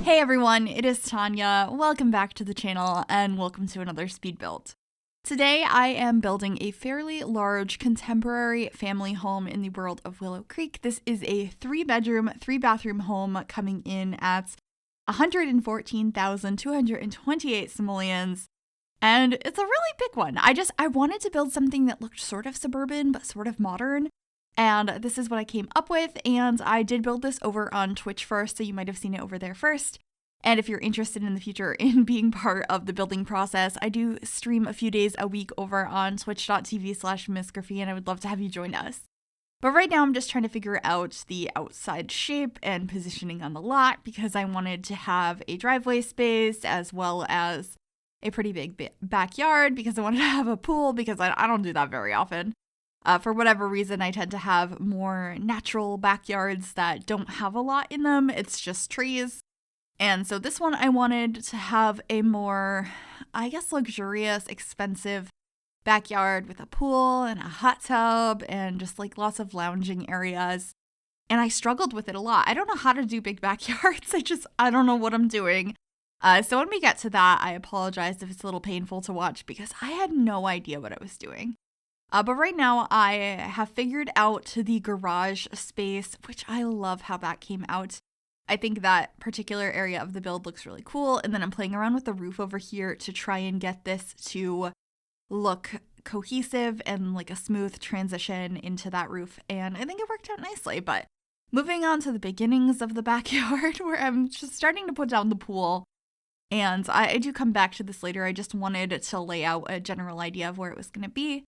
Hey everyone, it is Tanya. Welcome back to the channel and welcome to another speed build. Today I am building a fairly large contemporary family home in the world of Willow Creek. This is a 3-bedroom, 3-bathroom home coming in at 114,228 simoleons. And it's a really big one. I wanted to build something that looked sort of suburban but sort of modern. And this is what I came up with, and I did build this over on Twitch first, so you might have seen it over there first. And if you're interested in the future in being part of the building process, I do stream a few days a week over on twitch.tv/Gryphi, and I would love to have you join us. But right now I'm just trying to figure out the outside shape and positioning on the lot, because I wanted to have a driveway space as well as a pretty big backyard, because I wanted to have a pool, because I don't do that very often. For whatever reason, I tend to have more natural backyards that don't have a lot in them. It's just trees. And so this one I wanted to have a more, I guess, luxurious, expensive backyard with a pool and a hot tub and just like lots of lounging areas. And I struggled with it a lot. I don't know how to do big backyards. I don't know what I'm doing. So when we get to that, I apologize if it's a little painful to watch because I had no idea what I was doing. But right now I have figured out the garage space, which I love how that came out. I think that particular area of the build looks really cool. And then I'm playing around with the roof over here to try and get this to look cohesive and like a smooth transition into that roof. And I think it worked out nicely. But moving on to the beginnings of the backyard where I'm just starting to put down the pool. And I do come back to this later. I just wanted to lay out a general idea of where it was going to be.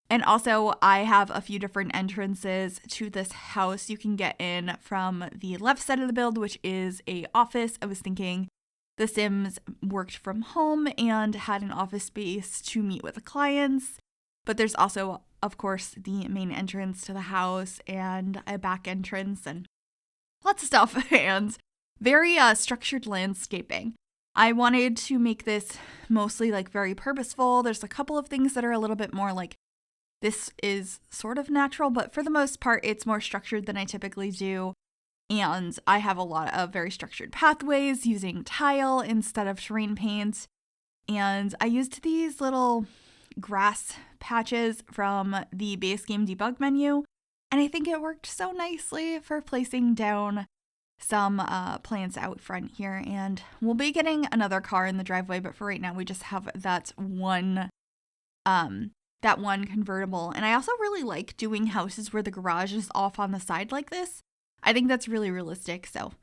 And also, I have a few different entrances to this house. You can get in from the left side of the build, which is a office. I was thinking The Sims worked from home and had an office space to meet with the clients. But there's also, of course, the main entrance to the house and a back entrance and lots of stuff and very structured landscaping. I wanted to make this mostly like very purposeful. There's a couple of things that are a little bit more like this is sort of natural, but for the most part, it's more structured than I typically do. And I have a lot of very structured pathways using tile instead of terrain paint. And I used these little grass patches from the base game debug menu. And I think it worked so nicely for placing down some plants out front here. And we'll be getting another car in the driveway, but for right now, we just have that one convertible. And I also really like doing houses where the garage is off on the side like this. I think that's really realistic. So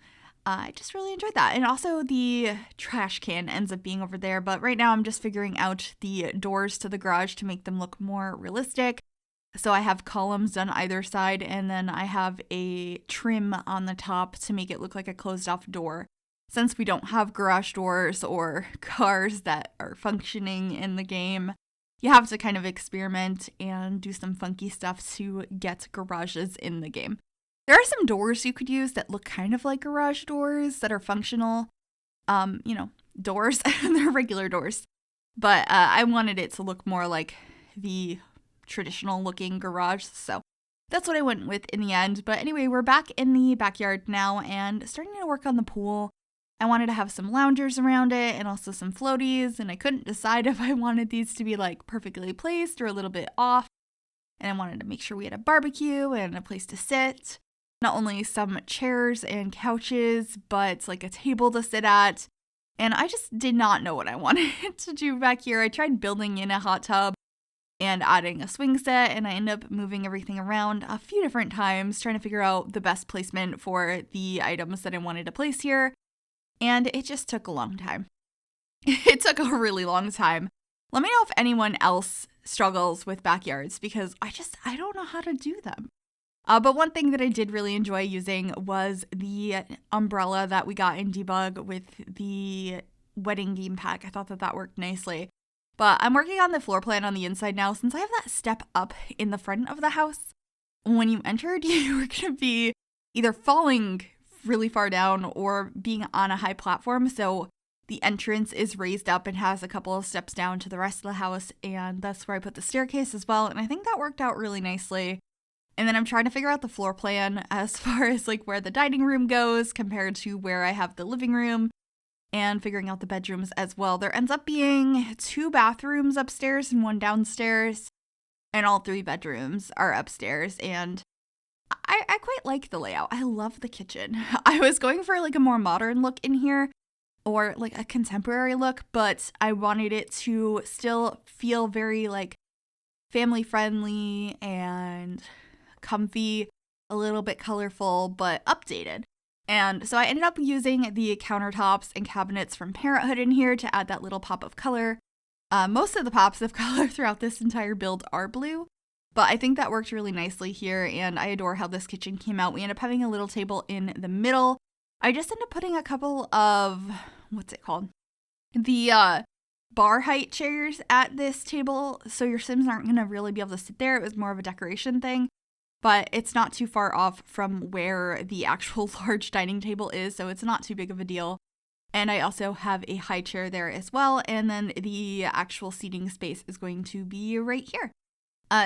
I just really enjoyed that. And also the trash can ends up being over there. But right now I'm just figuring out the doors to the garage to make them look more realistic. So I have columns on either side, and then I have a trim on the top to make it look like a closed off door. Since we don't have garage doors or cars that are functioning in the game, you have to kind of experiment and do some funky stuff to get garages in the game. There are some doors you could use that look kind of like garage doors that are functional, doors. They're regular doors. But I wanted it to look more like the traditional looking garage. So that's what I went with in the end. But anyway, we're back in the backyard now and starting to work on the pool. I wanted to have some loungers around it and also some floaties, and I couldn't decide if I wanted these to be like perfectly placed or a little bit off. And I wanted to make sure we had a barbecue and a place to sit. Not only some chairs and couches, but like a table to sit at. And I just did not know what I wanted to do back here. I tried building in a hot tub and adding a swing set, and I ended up moving everything around a few different times, trying to figure out the best placement for the items that I wanted to place here. And it just took a long time. It took a really long time. Let me know if anyone else struggles with backyards, because I don't know how to do them. But one thing that I did really enjoy using was the umbrella that we got in debug with the wedding game pack. I thought that worked nicely. But I'm working on the floor plan on the inside now, since I have that step up in the front of the house. When you entered, you were going to be either falling really far down or being on a high platform. So the entrance is raised up and has a couple of steps down to the rest of the house. And that's where I put the staircase as well. And I think that worked out really nicely. And then I'm trying to figure out the floor plan as far as like where the dining room goes compared to where I have the living room. and figuring out the bedrooms as well. There ends up being 2 bathrooms upstairs and 1 downstairs, and all 3 bedrooms are upstairs, and I quite like the layout. I love the kitchen. I was going for like a more modern look in here, or like a contemporary look, but I wanted it to still feel very like family friendly and comfy, a little bit colorful, but updated. And so I ended up using the countertops and cabinets from Parenthood in here to add that little pop of color. Most of the pops of color throughout this entire build are blue, but I think that worked really nicely here, and I adore how this kitchen came out. We ended up having a little table in the middle. I just ended up putting a couple of, the bar height chairs at this table, so your Sims aren't going to really be able to sit there. It was more of a decoration thing, but it's not too far off from where the actual large dining table is, so it's not too big of a deal. And I also have a high chair there as well, and then the actual seating space is going to be right here.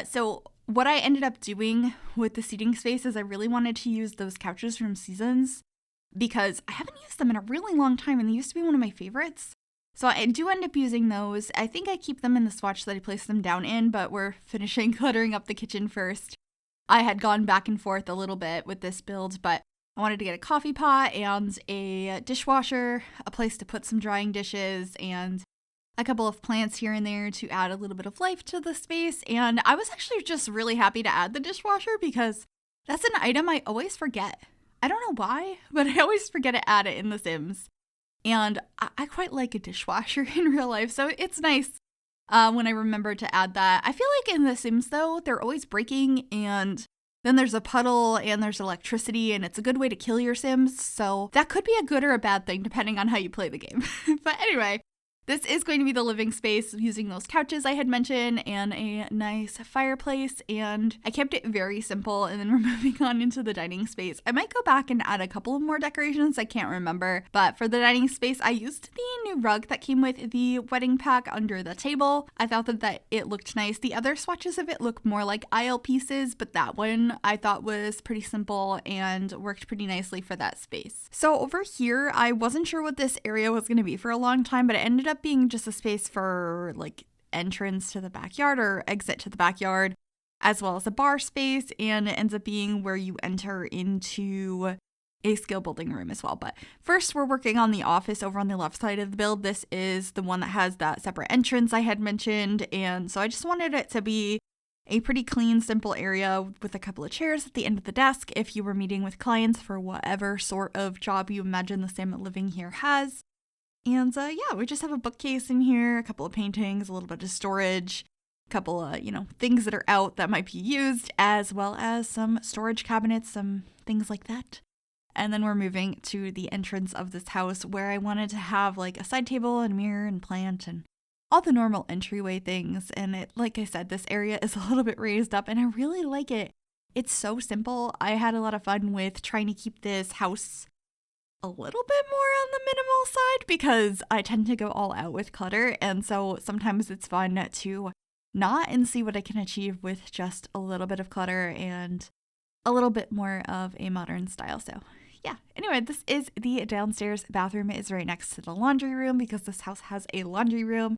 So what I ended up doing with the seating space is I really wanted to use those couches from Seasons, because I haven't used them in a really long time, and they used to be one of my favorites. So I do end up using those. I think I keep them in the swatch that I placed them down in, but we're finishing cluttering up the kitchen first. I had gone back and forth a little bit with this build, but I wanted to get a coffee pot and a dishwasher, a place to put some drying dishes, and a couple of plants here and there to add a little bit of life to the space. And I was actually just really happy to add the dishwasher because that's an item I always forget. I don't know why, but I always forget to add it in The Sims. And I quite like a dishwasher in real life, so it's nice when I remember to add that. I feel like in The Sims, though, they're always breaking, and then there's a puddle, and there's electricity, and it's a good way to kill your Sims, so that could be a good or a bad thing, depending on how you play the game. But anyway, this is going to be the living space using those couches I had mentioned and a nice fireplace, and I kept it very simple. And then we're moving on into the dining space. I might go back and add a couple of more decorations, I can't remember, but for the dining space I used the new rug that came with the wedding pack under the table. I thought that it looked nice. The other swatches of it look more like aisle pieces, but that one I thought was pretty simple and worked pretty nicely for that space. So over here, I wasn't sure what this area was going to be for a long time, but it ended up being just a space for like entrance to the backyard or exit to the backyard, as well as a bar space, and it ends up being where you enter into a skill building room as well. But first, we're working on the office over on the left side of the build. This is the one that has that separate entrance I had mentioned, and so I just wanted it to be a pretty clean, simple area with a couple of chairs at the end of the desk if you were meeting with clients for whatever sort of job you imagine the Sim living here has. And yeah, we just have a bookcase in here, a couple of paintings, a little bit of storage, a couple of, things that are out that might be used, as well as some storage cabinets, some things like that. And then we're moving to the entrance of this house where I wanted to have like a side table and a mirror and plant and all the normal entryway things. And it, like I said, this area is a little bit raised up and I really like it. It's so simple. I had a lot of fun with trying to keep this house a little bit more on the minimal side because I tend to go all out with clutter, and so sometimes it's fun to not and see what I can achieve with just a little bit of clutter and a little bit more of a modern style. So yeah, anyway, this is the downstairs bathroom. It is right next to the laundry room because this house has a laundry room,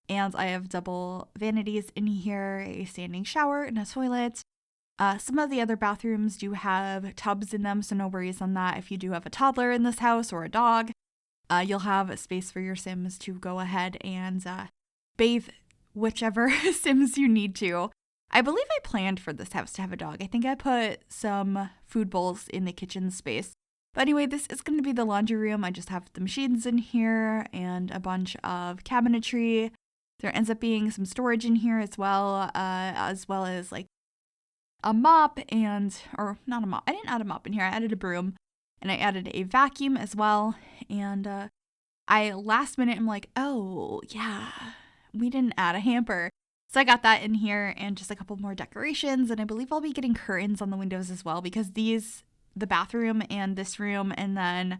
and I have double vanities in here, a standing shower and a toilet. Some of the other bathrooms do have tubs in them, so no worries on that. If you do have a toddler in this house or a dog, you'll have a space for your Sims to go ahead and bathe whichever Sims you need to. I believe I planned for this house to have a dog. I think I put some food bowls in the kitchen space. But anyway, this is going to be the laundry room. I just have the machines in here and a bunch of cabinetry. There ends up being some storage in here as well as like a mop or not a mop. I didn't add a mop in here. I added a broom and I added a vacuum as well. And I last minute I'm like, oh yeah, we didn't add a hamper. So I got that in here and just a couple more decorations. And I believe I'll be getting curtains on the windows as well because the bathroom and this room and then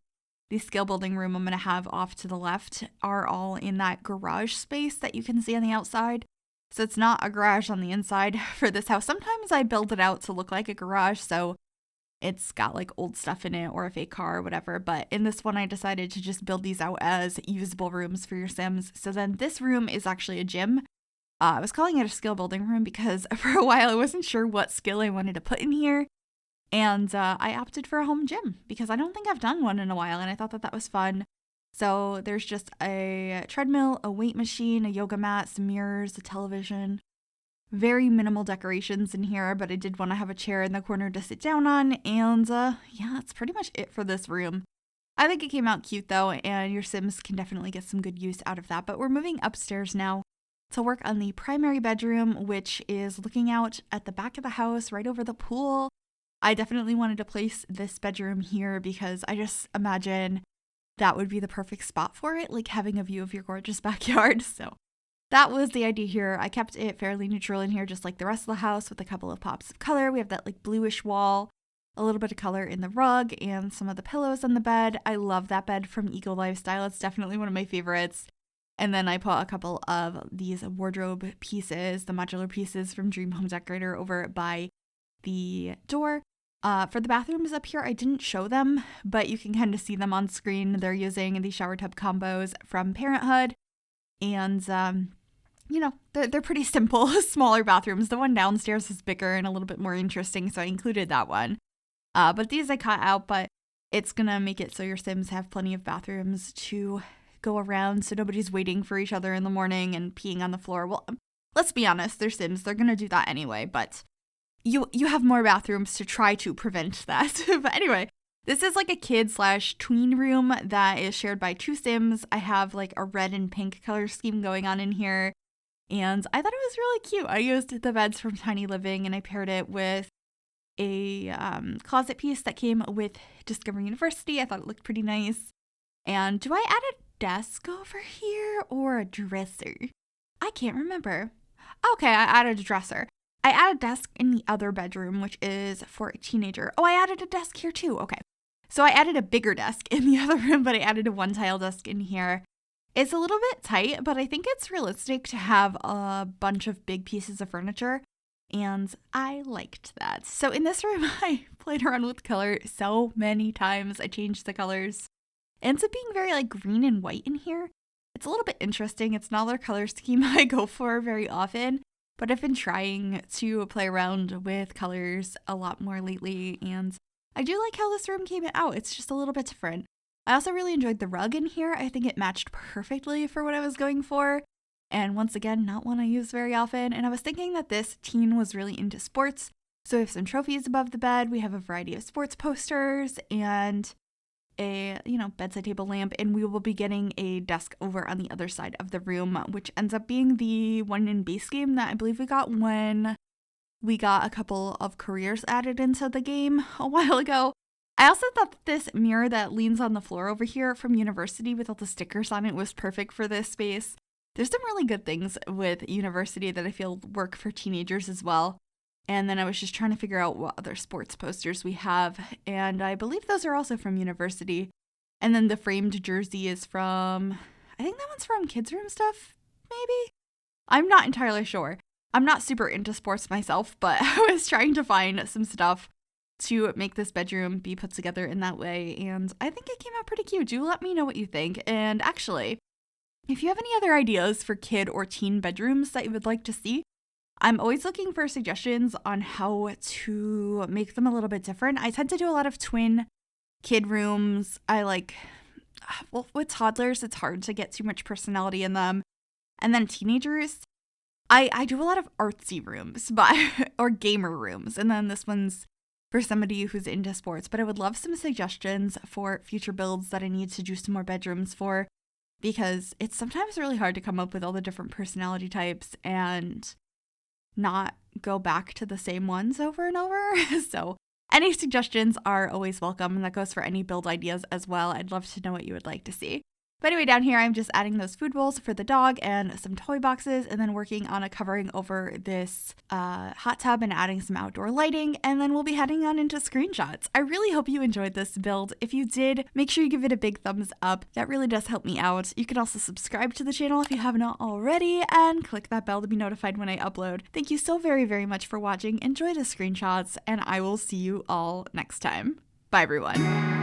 the skill building room I'm going to have off to the left are all in that garage space that you can see on the outside. So it's not a garage on the inside for this house. Sometimes I build it out to look like a garage, so it's got like old stuff in it or a fake car or whatever. But in this one, I decided to just build these out as usable rooms for your Sims. So then this room is actually a gym. I was calling it a skill building room because for a while I wasn't sure what skill I wanted to put in here. And I opted for a home gym because I don't think I've done one in a while, and I thought that was fun. So there's just a treadmill, a weight machine, a yoga mat, some mirrors, a television. Very minimal decorations in here, but I did want to have a chair in the corner to sit down on. And yeah, that's pretty much it for this room. I think it came out cute though, and your Sims can definitely get some good use out of that. But we're moving upstairs now to work on the primary bedroom, which is looking out at the back of the house right over the pool. I definitely wanted to place this bedroom here because I just imagine that would be the perfect spot for it, like having a view of your gorgeous backyard. So that was the idea here. I kept it fairly neutral in here, just like the rest of the house, with a couple of pops of color. We have that like bluish wall, a little bit of color in the rug, and some of the pillows on the bed. I love that bed from Eagle Lifestyle. It's definitely one of my favorites. And then I put a couple of these wardrobe pieces, the modular pieces from Dream Home Decorator, over by the door. For the bathrooms up here, I didn't show them, but you can kind of see them on screen. They're using the shower tub combos from Parenthood. And, you know, they're pretty simple, smaller bathrooms. The one downstairs is bigger and a little bit more interesting, so I included that one. But these I cut out, but it's going to make it so your Sims have plenty of bathrooms to go around, so nobody's waiting for each other in the morning and peeing on the floor. Well, let's be honest, they're Sims. They're going to do that anyway, but you have more bathrooms to try to prevent that. But anyway, this is like a kid/tween room that is shared by two Sims. I have like a red and pink color scheme going on in here, and I thought it was really cute. I used the beds from Tiny Living, and I paired it with a closet piece that came with Discover University. I thought it looked pretty nice. And do I add a desk over here or a dresser? I can't remember. Okay, I added a dresser. I added a desk in the other bedroom, which is for a teenager. Oh, I added a desk here too. Okay. So I added a bigger desk in the other room, but I added a one-tile desk in here. It's a little bit tight, but I think it's realistic to have a bunch of big pieces of furniture, and I liked that. So in this room, I played around with color so many times. I changed the colors. It ends up being very like green and white in here. It's a little bit interesting. It's not a color scheme I go for very often, but I've been trying to play around with colors a lot more lately, and I do like how this room came out. It's just a little bit different. I also really enjoyed the rug in here. I think it matched perfectly for what I was going for. And once again, not one I use very often. And I was thinking that this teen was really into sports. So we have some trophies above the bed. We have a variety of sports posters and a, bedside table lamp. And we will be getting a desk over on the other side of the room, which ends up being the one in base game that I believe we got when we got a couple of careers added into the game a while ago. I also thought that this mirror that leans on the floor over here from University with all the stickers on it was perfect for this space. There's some really good things with University that I feel work for teenagers as well. And then I was just trying to figure out what other sports posters we have. And I believe those are also from University. And then the framed jersey is from, I think that one's from Kids Room Stuff, maybe? I'm not entirely sure. I'm not super into sports myself, but I was trying to find some stuff to make this bedroom be put together in that way. And I think it came out pretty cute. Do let me know what you think. And actually, if you have any other ideas for kid or teen bedrooms that you would like to see, I'm always looking for suggestions on how to make them a little bit different. I tend to do a lot of twin kid rooms. With toddlers, it's hard to get too much personality in them. And then teenagers, I do a lot of artsy rooms, or gamer rooms. And then this one's for somebody who's into sports. But I would love some suggestions for future builds that I need to do some more bedrooms for, because it's sometimes really hard to come up with all the different personality types and not go back to the same ones over and over. So any suggestions are always welcome, and that goes for any build ideas as well. I'd love to know what you would like to see. But anyway, down here, I'm just adding those food bowls for the dog and some toy boxes, and then working on a covering over this hot tub and adding some outdoor lighting, and then we'll be heading on into screenshots. I really hope you enjoyed this build. If you did, make sure you give it a big thumbs up. That really does help me out. You can also subscribe to the channel if you have not already, and click that bell to be notified when I upload. Thank you so very, very much for watching. Enjoy the screenshots, and I will see you all next time. Bye, everyone.